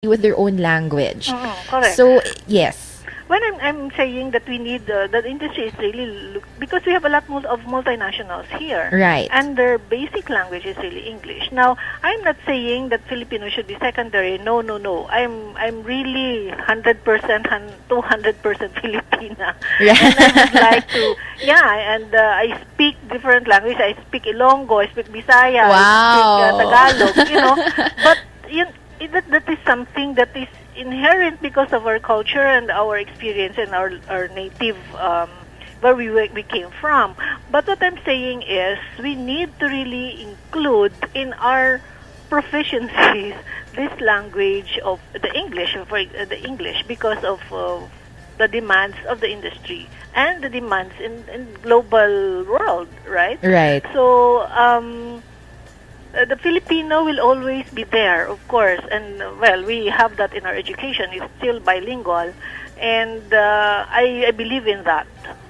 with their own language. Correct. So, yes. When I'm saying that we need the industry is really because we have a lot of multinationals here, Right. and their basic language is really English. Now, I'm not saying that Filipino should be secondary. No, no, no. I'm really 100%, 200% Filipina, Yeah. and I would like to, and I speak different languages. I speak Ilonggo, I speak Bisaya, I speak Tagalog. But that is something that is inherent because of our culture and our experience and our native where we came from. But what I'm saying is we need to really include in our proficiencies this language of the English, the English, because of the demands of the industry and the demands in global world, right? Right. So the Filipino will always be there, of course, and we have that in our education. It's still bilingual, and I believe in that.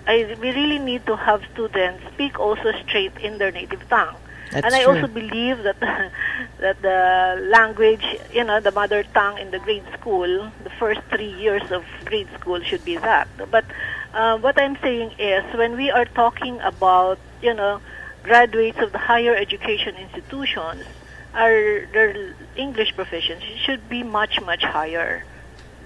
We really need to have students speak also straight in their native tongue. That's and I true. also believe that that the language, the mother tongue in the grade school, the first 3 years of grade school should be that. But what I'm saying is when we are talking about, graduates of the higher education institutions, their English proficiency should be much, much higher.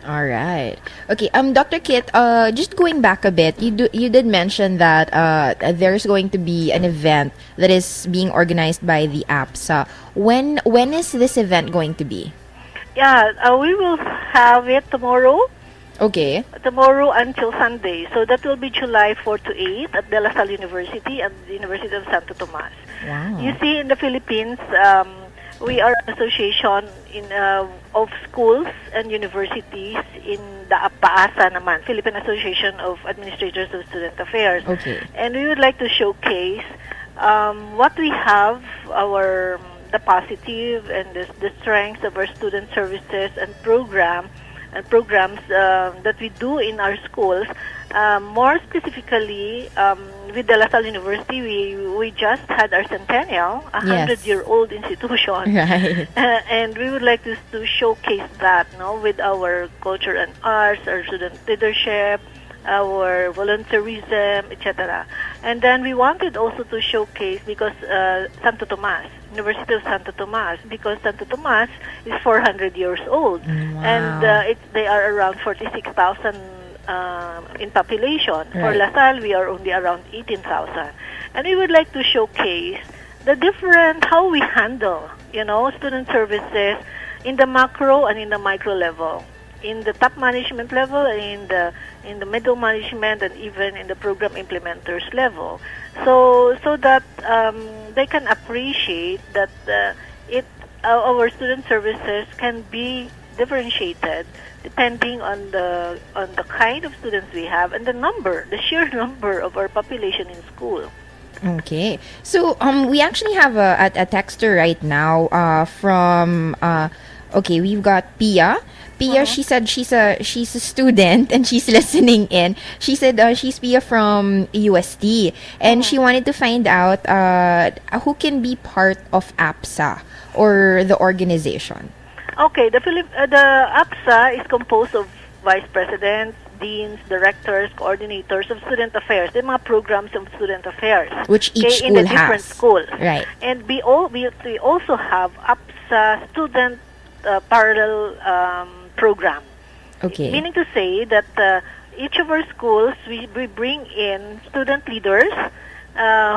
All right. Okay. Dr. Kit, just going back a bit, you did mention that there's going to be an event that is being organized by the APSA. When is this event going to be? Yeah, we will have it tomorrow. Okay. Tomorrow until Sunday. So that will be July 4 to 8 at De La Salle University and the University of Santo Tomas. Wow. You see, in the Philippines, we are an association of schools and universities in the PAASA naman, Philippine Association of Administrators of Student Affairs. Okay. And we would like to showcase what we have, the positive and the strengths of our student services and programs that we do in our schools. More specifically, with De La Salle University, we just had our centennial, a 100-year-old institution, Right. and we would like to showcase that, with our culture and arts, our student leadership, our volunteerism, etc. And then we wanted also to showcase because Santo Tomas, University of Santo Tomas, because Santo Tomas is 400 years old, Wow. and they are around 46,000 in population. Right. For La Salle, we are only around 18,000, and we would like to showcase the different how we handle, student services in the macro and in the micro level, in the top management level, in the middle management, and even in the program implementers level, so that they can appreciate that our student services can be differentiated depending on the kind of students we have and the sheer number of our population in school. Okay. So we actually have a texter right now from okay, we've got Pia. Pia, she said she's a student and she's listening in. She said she's Pia from UST and she wanted to find out who can be part of APSA or the organization. Okay, the APSA is composed of vice presidents, deans, directors, coordinators of student affairs, the mga programs of student affairs, which each school in the different has. Schools. Right. And we also have APSA student parallel program. Okay. Meaning to say that each of our schools, we bring in student leaders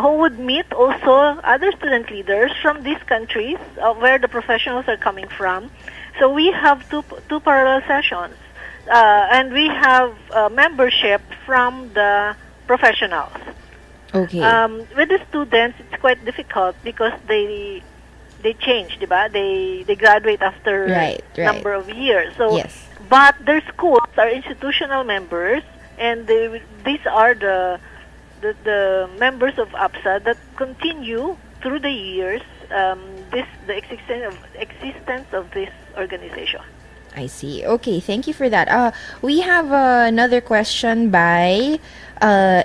who would meet also other student leaders from these countries where the professionals are coming from. So we have two parallel sessions, and we have membership from the professionals. Okay. With the students, it's quite difficult because they change, diba? They graduate after number of years. So, yes. But their schools are institutional members, and these are the members of APSA that continue through the years the existence of this organization. I see. Okay, thank you for that. We have another question by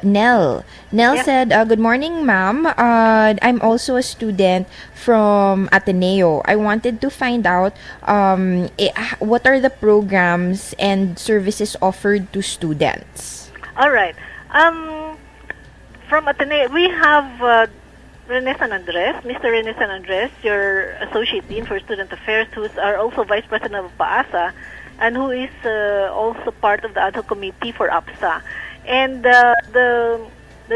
Nell. Nell Yeah. said, "Good morning, ma'am. I'm also a student from Ateneo. I wanted to find out what are the programs and services offered to students." All right. From Ateneo, we have Rene San Andres, Mr. Rene San Andres, your Associate Dean for Student Affairs, who is also Vice President of PAASA, and who is also part of the ad hoc committee for APSA. And the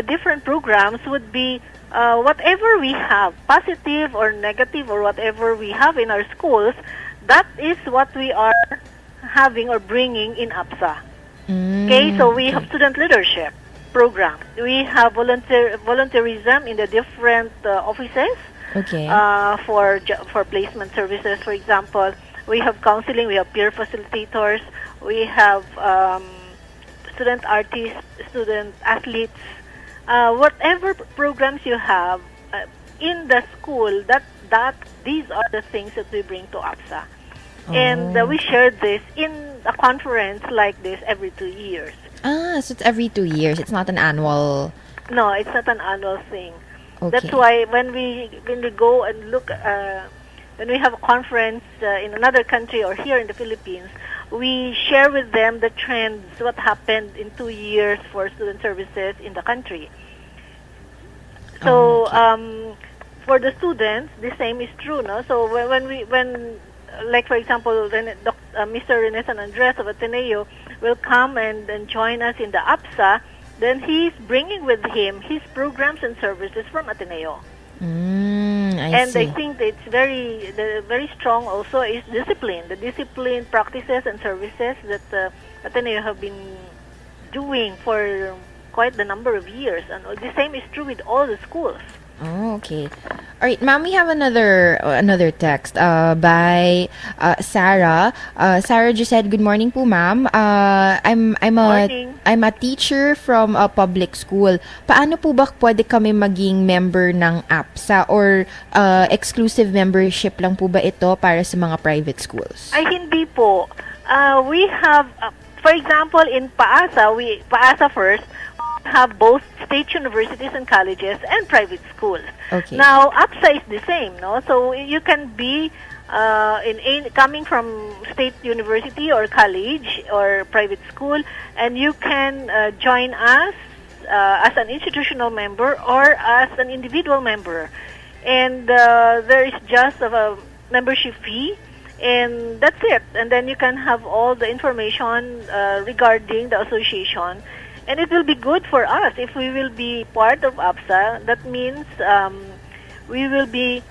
different programs would be whatever we have, positive or negative or whatever we have in our schools, that is what we are having or bringing in APSA. Okay, so we have student leadership program. We have volunteerism in the different offices. Okay. For placement services, for example, we have counseling, we have peer facilitators, we have student artists, student athletes, whatever programs you have in the school. These are the things that we bring to APSA, and we share this in a conference like this every 2 years. So it's every 2 years. It's not an annual. No, it's not an annual thing. Okay. That's why when we go and look, when we have a conference in another country or here in the Philippines, we share with them the trends, what happened in 2 years for student services in the country. So for the students, the same is true, no? So when like for example, Mr. Rene San Andres of Ateneo will come and join us in the APSA, then he's bringing with him his programs and services from Ateneo. I see. I think it's very strong also is discipline. The discipline practices and services that Ateneo have been doing for quite the number of years. And the same is true with all the schools. Oh, okay. All right, ma'am, we have another text by Sarah. Sarah just said, "Good morning po, ma'am. I'm Morning. a teacher from a public school. Paano po ba pwede kami maging member ng APSA or exclusive membership lang po ba ito para sa mga private schools?" Ay, hindi po. We have, for example, in PAASA first, have both state universities and colleges and private schools. Okay. Now, APSA is the same, no? So you can be coming from state university or college or private school, and you can join us as an institutional member or as an individual member. And there is just a membership fee, and that's it. And then you can have all the information regarding the association. And it will be good for us if we will be part of APSA. That means we will be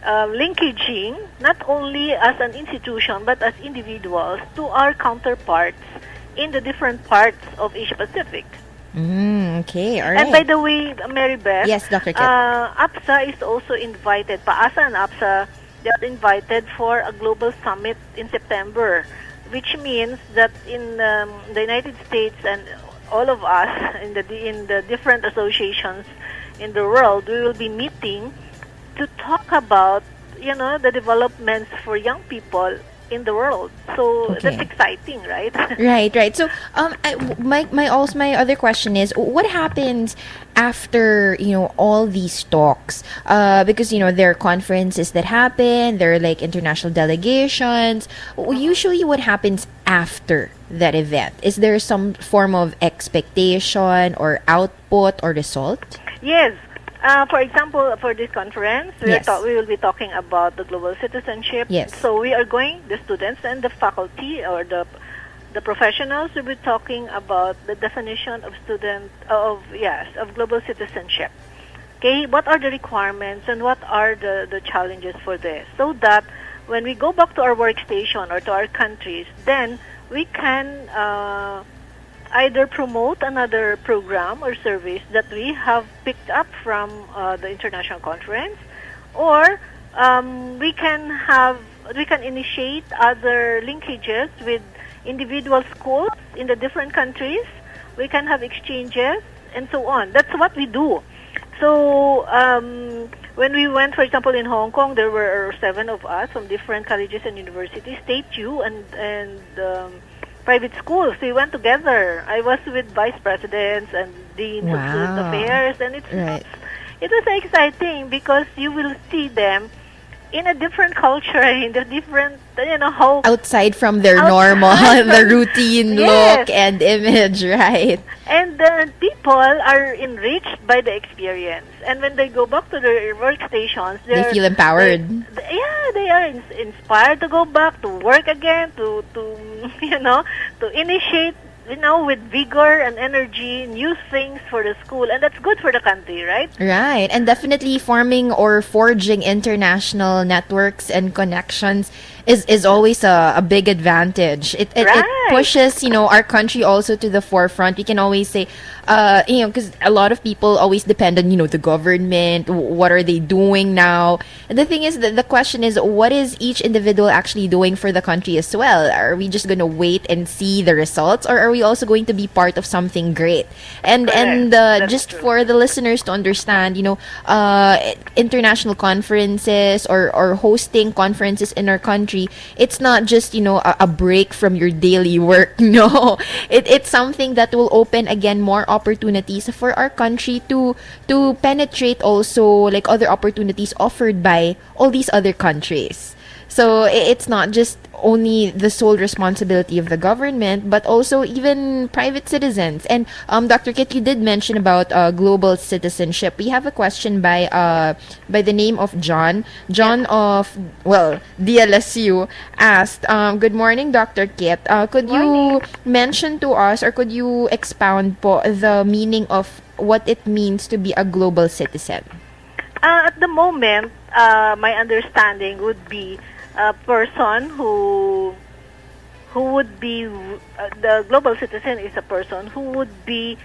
linkaging not only as an institution but as individuals to our counterparts in the different parts of Asia Pacific. Okay, all right. And by the way, Marybeth, Yes, Dr. Kit. APSA is also invited. PAASA and APSA, they are invited for a global summit in September, which means that in the United States and all of us in the different associations in the world, we will be meeting to talk about the developments for young people in the world. So Okay. that's exciting, right? Right. So, my other question is, what happens after all these talks? Because there are conferences that happen, there are like international delegations. Usually, what happens after that event? Is there some form of expectation or output or result? Yes. For example, for this conference, Yes. we will be talking about the global citizenship. Yes. So we are the students and the faculty or the professionals will be talking about the definition of global citizenship. Okay, what are the requirements and what are the challenges for this? So that when we go back to our workstation or to our countries, then we can either promote another program or service that we have picked up from the international conference, or we can initiate other linkages with individual schools in the different countries. We can have exchanges and so on. That's what we do. So when we went, for example, in Hong Kong, there were 7 of us from different colleges and universities, state U and private schools. We went together. I was with vice presidents and deans of student affairs, and it was exciting because you will see them in a different culture, in the different, how outside from their normal, the routine look and image, right? And people are enriched by the experience, and when they go back to their workstations, they feel empowered. They are inspired to go back to work again, to to initiate, with vigor and energy, new things for the school, and that's good for the country, right? Right, and definitely forming or forging international networks and connections is always a big advantage. It pushes, our country also to the forefront. We can always say, because a lot of people always depend on, the government. What are they doing now? And the thing is, the question is, what is each individual actually doing for the country as well? Are we just going to wait and see the results, or are we also going to be part of something great? And just true. For the listeners to understand, international conferences or hosting conferences in our country, it's not just a break from your daily work. No, it's something that will open again more opportunities for our country to penetrate also like other opportunities offered by all these other countries. So it's not just only the sole responsibility of the government, but also even private citizens. And Dr. Kit, you did mention about global citizenship. We have a question by the name of John. John of DLSU asked, "Good morning, Dr. Kit. Could you mention to us, or could you expound po the meaning of what it means to be a global citizen?" At the moment, my understanding would be a person who would be the global citizen is a person who would be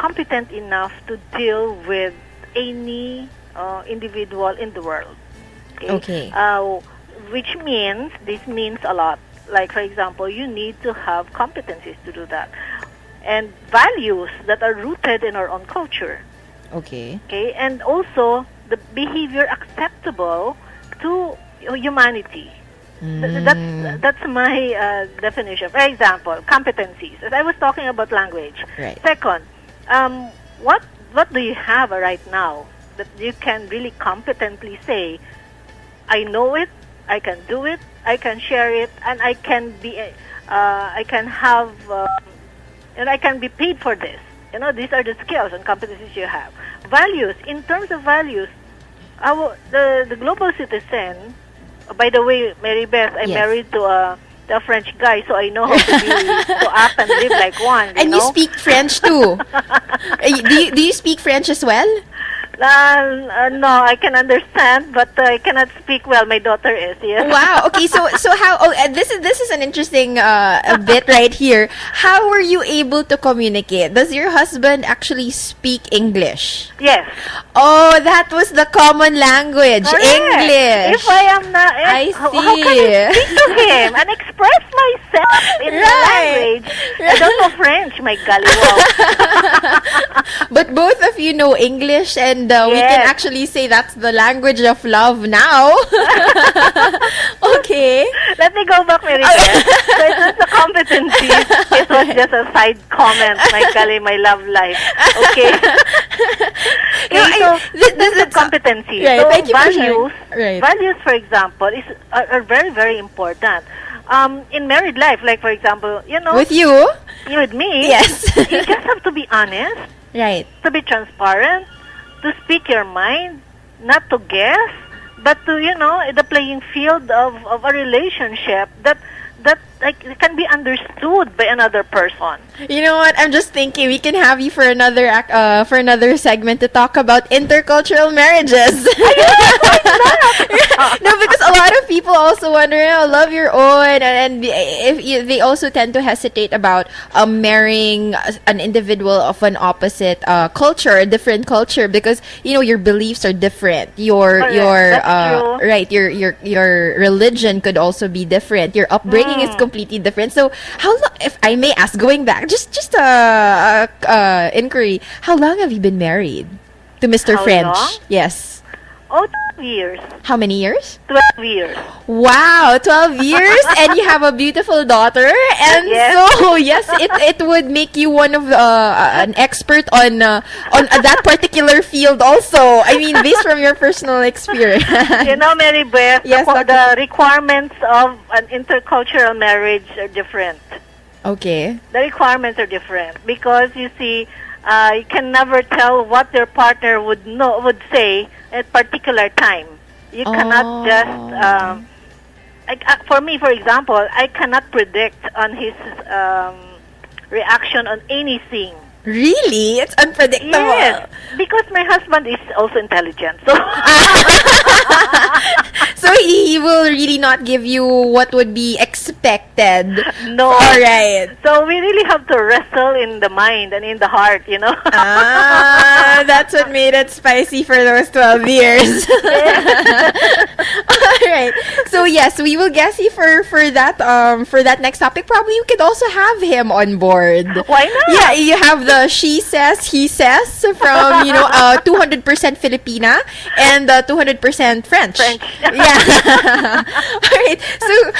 competent enough to deal with any individual in the world. Okay. Which means, this means a lot. Like, for example, you need to have competencies to do that, and values that are rooted in our own culture. Okay. Okay, and also the behavior acceptable to humanity. That's my definition. For example, competencies. As I was talking about language. Right. Second, what do you have right now that you can really competently say, I know it, I can do it, I can share it, and I can be, I can have, and I can be paid for this. These are the skills and competencies you have. Values. In terms of values, the global citizen. By the way, Marybeth, I'm married to a French guy, so I know how to act and live like one. And you speak French too. Do you speak French as well? No, I can understand, but I cannot speak well. My daughter is, yes. Wow. Okay. So how? This is an interesting bit right here. How were you able to communicate? Does your husband actually speak English? Yes. Oh, that was the common language, Correct. English. If I am not, I see. How can I speak to him and express myself in the language? I don't know French, my galliwag. But both of you know English, and we can actually say that's the language of love now. Okay. Let me go back, Marybeth. So it was a competency. It was just a side comment, my love life. Okay. This is competency. Right. So Thank you values, right. values, for example, are very, very important. In married life, like for example, with you, with me, yes, you just have to be honest, right? To be transparent, to speak your mind, not to guess, but to the playing field of a relationship that can be understood by another person. You know what? I'm just thinking we can have you for another segment to talk about intercultural marriages. No, because a lot of people also wonder, love your own, and if they also tend to hesitate about marrying an individual of an opposite culture, a different culture, because your beliefs are different. Your religion could also be different. Your upbringing is completely different. So how long, if I may ask, going back, just inquiry, how long have you been married? To Mr. How French. long? Yes. Oh, 12 years. How many years? 12 years. Wow, 12 years and you have a beautiful daughter. And Yes. so, yes, it would make you one of an expert on that particular field also. I mean, based from your personal experience. You know, Marybeth, Yes, the requirements of an intercultural marriage are different. Okay. The requirements are different because you see, you can never tell what your partner would say at particular time. You cannot just. For me, for example, I cannot predict on his reaction on anything. Really? It's unpredictable. Yes, because my husband is also intelligent. So so he will really not give you what would be expected. no. All right. So we really have to wrestle in the mind and in the heart, you know. That's what made it spicy for those 12 years. All right. So yes, we will guess you for that next topic. Probably you could also have him on board. Why not? Yeah, you have the she says, he says from 200% Filipina and 200% French. Yeah. All right.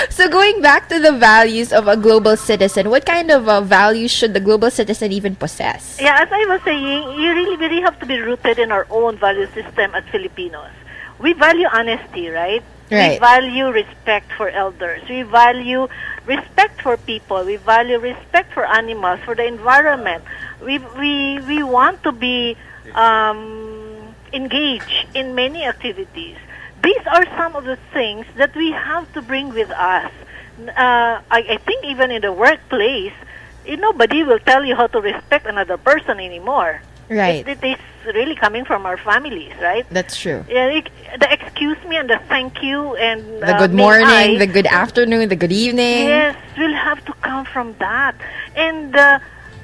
So going back to the values of a global citizen, what kind of values should the global citizen even possess? Yeah, as I was saying, you really have to be rooted in our own value system as Filipinos. We value honesty, right? Right. We value respect for elders. We value respect for people. We value respect for animals, for the environment. We want to be engaged in many activities. These are some of the things that we have to bring with us. I think even in the workplace, nobody will tell you how to respect another person anymore. Right. It is really coming from our families, right? That's true. Yeah, the excuse me and the thank you and The good morning, the good afternoon, the good evening. Yes, will have to come from that. And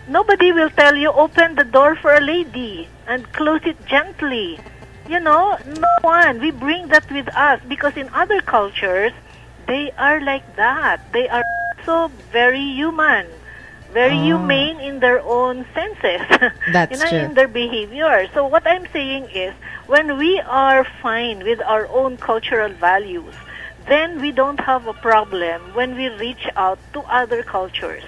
nobody will tell you open the door for a lady and close it gently. No one. We bring that with us because in other cultures, they are like that. They are so very human. Very humane in their own senses. That's true. In their behavior. So what I'm saying is, when we are fine with our own cultural values, then we don't have a problem when we reach out to other cultures.